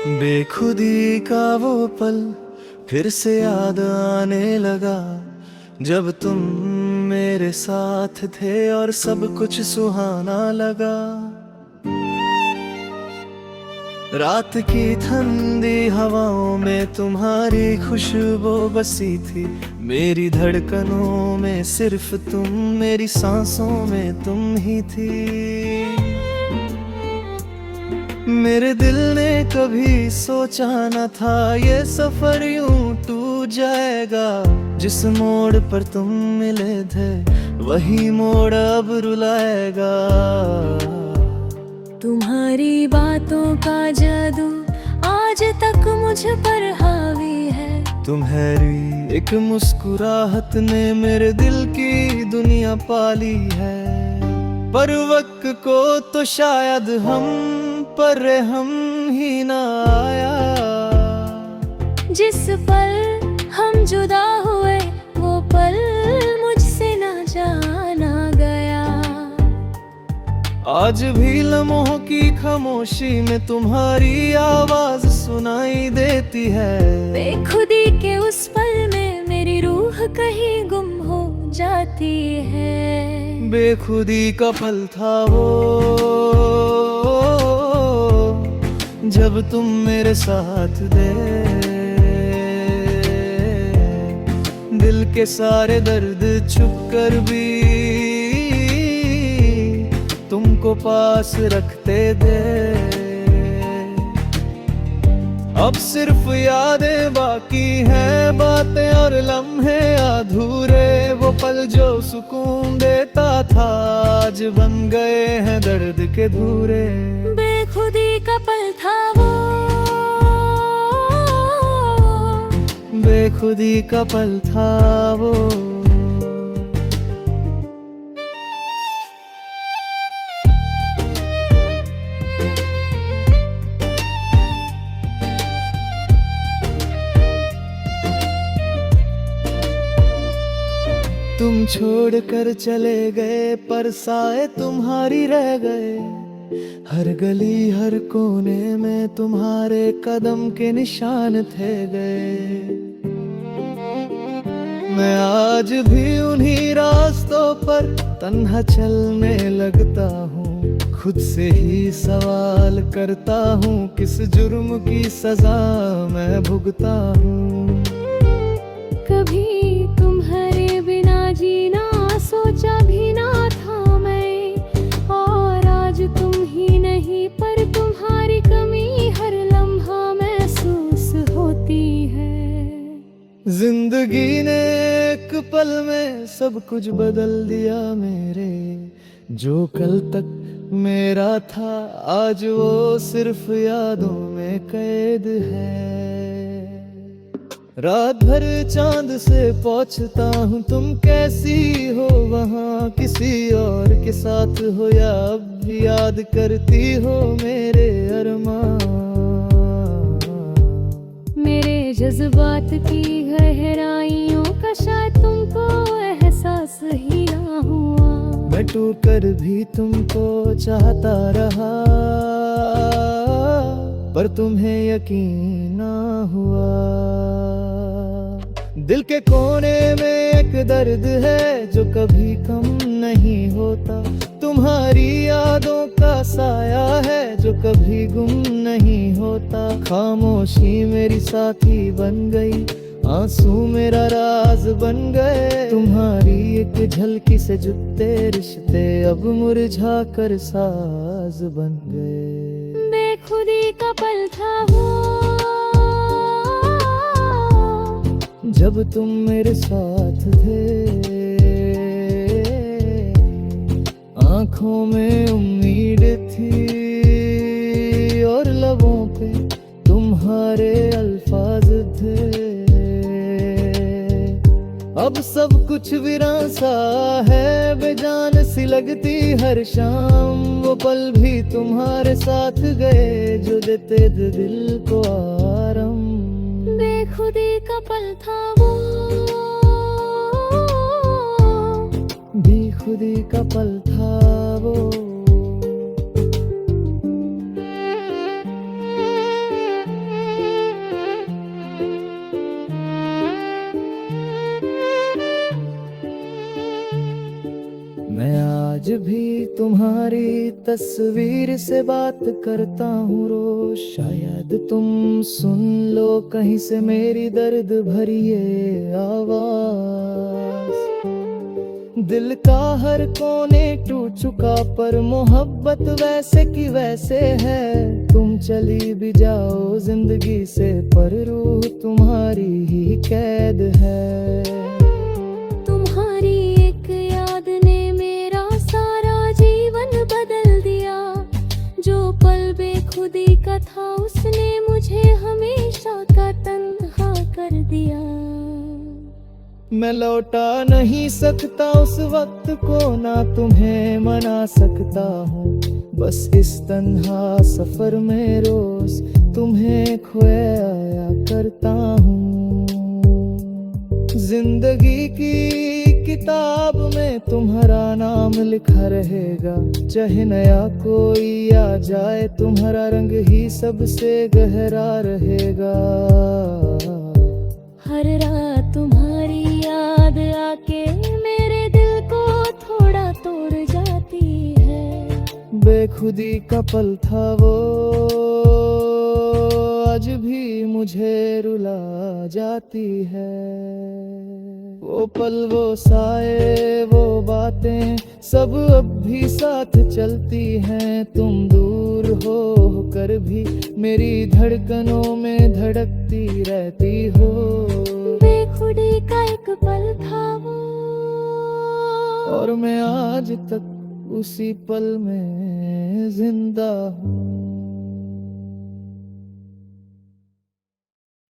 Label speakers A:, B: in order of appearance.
A: बेखुदी का वो पल फिर से याद आने लगा, जब तुम मेरे साथ थे और सब कुछ सुहाना लगा। रात की ठंडी हवाओं में तुम्हारी खुशबू बसी थी, मेरी धड़कनों में सिर्फ तुम, मेरी सांसों में तुम ही थी। मेरे दिल ने कभी सोचा न था ये सफर यूं टूट जाएगा, जिस मोड़ पर तुम मिले थे वही मोड़ अब रुलाएगा।
B: तुम्हारी बातों का जादू आज तक मुझ पर हावी है,
A: तुम्हारी एक मुस्कुराहट ने मेरे दिल की दुनिया पाली है। पर वक्त को तो शायद हम पर हम ही ना आया,
B: जिस पल हम जुदा हुए वो पल मुझसे ना जाना गया।
A: आज भी लम्हों की खामोशी में तुम्हारी आवाज सुनाई देती है।
B: बेखुदी के उस पल में मेरी रूह कहीं गुम हो जाती है।
A: बेखुदी का पल था वो, जब तुम मेरे साथ थे। दिल के सारे दर्द छुप कर भी तुमको पास रखते थे। अब सिर्फ यादें बाकी हैं, बातें और लम्हे अधूरे। वो पल जो सुकून देता था आज बन गए हैं दर्द के धूरे।
B: बेखुदी का पल था वो,
A: बेखुदी का पल था वो। तुम छोड़ कर चले गए पर साए तुम्हारी रह गए। हर गली हर कोने में तुम्हारे कदम के निशान थे गए। मैं आज भी उन्हीं रास्तों पर तन्हा चलने लगता हूँ। खुद से ही सवाल करता हूँ, किस जुर्म की सजा मैं भुगता हूँ।
B: कभी तुम्हारे बिना जीना सोचा भी ना था मैं, और आज तुम ही नहीं पर तुम्हारी कमी हर लम्हा महसूस होती है।
A: जिंदगी ने एक पल में सब कुछ बदल दिया मेरे। जो कल तक मेरा था आज वो सिर्फ यादों में कैद है। रात भर चांद से पूछता हूँ तुम कैसी हो, वहाँ किसी और के साथ हो या अब भी याद करती हो मेरे अरमान।
B: मेरे जज्बात की गहराइयों का शायद तुमको एहसास ही ना हुआ।
A: मैं टूट कर भी तुमको चाहता रहा, पर तुम्हें यकीन ना हुआ। दिल के कोने में एक दर्द है जो कभी कम नहीं होता। तुम्हारी यादों का साया है जो कभी गुम नहीं होता। खामोशी मेरी साथी बन गई, आंसू मेरा राज बन गए। तुम्हारी एक झलकी से जुड़ते रिश्ते अब मुरझा कर साज बन गए।
B: बेखुदी का पल था वो,
A: जब तुम मेरे साथ थे। आंखों में उम्मीद थी और लबों पे तुम्हारे अल्फाज थे। अब सब कुछ वीरान सा है, बेजान सी लगती हर शाम। वो पल भी तुम्हारे साथ गए जो देते थे दिल को आराम।
B: बेखुदी का पल था वो,
A: बेखुदी का पल था वो। आज भी तुम्हारी तस्वीर से बात करता हूँ रोज। शायद तुम सुन लो कहीं से मेरी दर्द भरी ये आवाज। दिल का हर कोने टूट चुका पर मोहब्बत वैसे की वैसे है। तुम चली भी जाओ जिंदगी से पर रूह तुम्हारी ही कैद है।
B: तुम्हारी एक याद ने मेरा सारा जीवन बदल दिया। जो पल बेखुदी का था उसने मुझे हमेशा का तन्हा कर दिया।
A: मैं लौटा नहीं सकता उस वक्त को, ना तुम्हें मना सकता हूँ। बस इस तन्हा सफर में रोज तुम्हें खोया करता हूँ। जिंदगी की किताब में तुम्हारा नाम लिखा रहेगा। चाहे नया कोई आ जाए तुम्हारा रंग ही सबसे गहरा रहेगा।
B: हर रात तुम्हारी याद आके मेरे दिल को थोड़ा तोड़ जाती है।
A: बेखुदी का पल था वो, आज भी मुझे रुला जाती है। वो पल वो साए वो बातें सब अब भी साथ चलती हैं। तुम दूर हो कर भी मेरी धड़कनों में धड़कती रहती हो।
B: बेखुदी का एक पल था वो,
A: और मैं आज तक उसी पल में जिंदा हूँ।